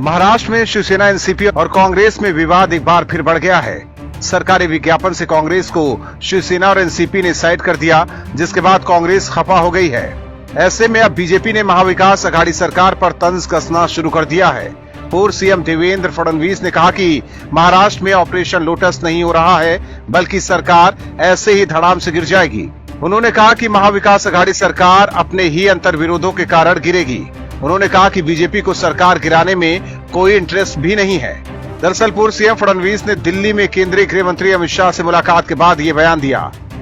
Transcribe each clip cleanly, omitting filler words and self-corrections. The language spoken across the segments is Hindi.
महाराष्ट्र में शिवसेना, एनसीपी और कांग्रेस में विवाद एक बार फिर बढ़ गया है। सरकारी विज्ञापन से कांग्रेस को शिवसेना और एनसीपी ने साइड कर दिया, जिसके बाद कांग्रेस खफा हो गई है। ऐसे में अब बीजेपी ने महाविकास अघाड़ी सरकार पर तंज कसना शुरू कर दिया है। पूर्व सीएम देवेंद्र फडणवीस ने कहा कि महाराष्ट्र में ऑपरेशन लोटस नहीं हो रहा है, बल्कि सरकार ऐसे ही धड़ाम से गिर जाएगी। उन्होंने कहा कि महाविकास अघाड़ी सरकार अपने ही अंतर्विरोधों के कारण गिरेगी। उन्होंने कहा कि बीजेपी को सरकार गिराने में कोई इंटरेस्ट भी नहीं है। दरअसल पूर्व सीएम फडणवीस ने दिल्ली में केंद्रीय गृह मंत्री अमित शाह से मुलाकात के बाद ये बयान दिया।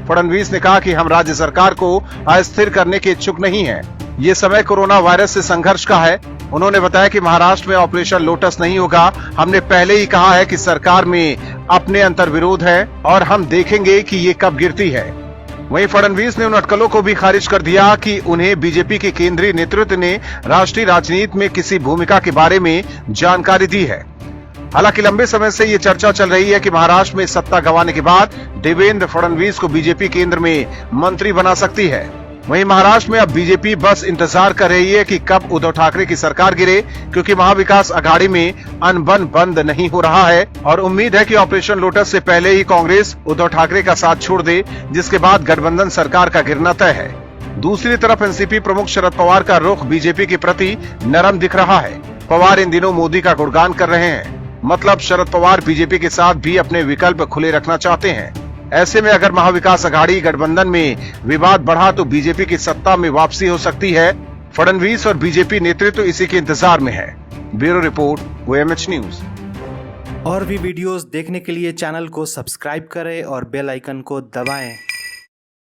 फडणवीस ने कहा कि हम राज्य सरकार को अस्थिर करने के इच्छुक नहीं हैं। ये समय कोरोना वायरस से संघर्ष का है। उन्होंने बताया कि महाराष्ट्र में ऑपरेशन लोटस नहीं होगा। हमने पहले ही कहा है कि सरकार में अपने अंतर्विरोध है और हम देखेंगे कि ये कब गिरती है। वहीं फडणवीस ने उन अटकलों को भी खारिज कर दिया कि उन्हें बीजेपी के केंद्रीय नेतृत्व ने राष्ट्रीय राजनीति में किसी भूमिका के बारे में जानकारी दी है। हालांकि लंबे समय से ये चर्चा चल रही है कि महाराष्ट्र में सत्ता गंवाने के बाद देवेंद्र फडणवीस को बीजेपी केंद्र में मंत्री बना सकती है। वहीं महाराष्ट्र में अब बीजेपी बस इंतजार कर रही है कि कब उद्धव ठाकरे की सरकार गिरे, क्योंकि महाविकास अघाड़ी में अनबन बंद नहीं हो रहा है और उम्मीद है कि ऑपरेशन लोटस से पहले ही कांग्रेस उद्धव ठाकरे का साथ छोड़ दे, जिसके बाद गठबंधन सरकार का गिरना तय है। दूसरी तरफ एनसीपी प्रमुख शरद पवार का रुख बीजेपी के प्रति नरम दिख रहा है। पवार इन दिनों मोदी का गुणगान कर रहे हैं। मतलब शरद पवार बीजेपी के साथ भी अपने विकल्प खुले रखना चाहते हैं। ऐसे में अगर महाविकास अघाड़ी गठबंधन में विवाद बढ़ा तो बीजेपी की सत्ता में वापसी हो सकती है। फडणवीस और बीजेपी नेतृत्व इसी के इंतजार में है। Bureau report, OMH news. और भी वीडियोस देखने के लिए चैनल को सब्सक्राइब करें और बेल आइकन को दबाएं।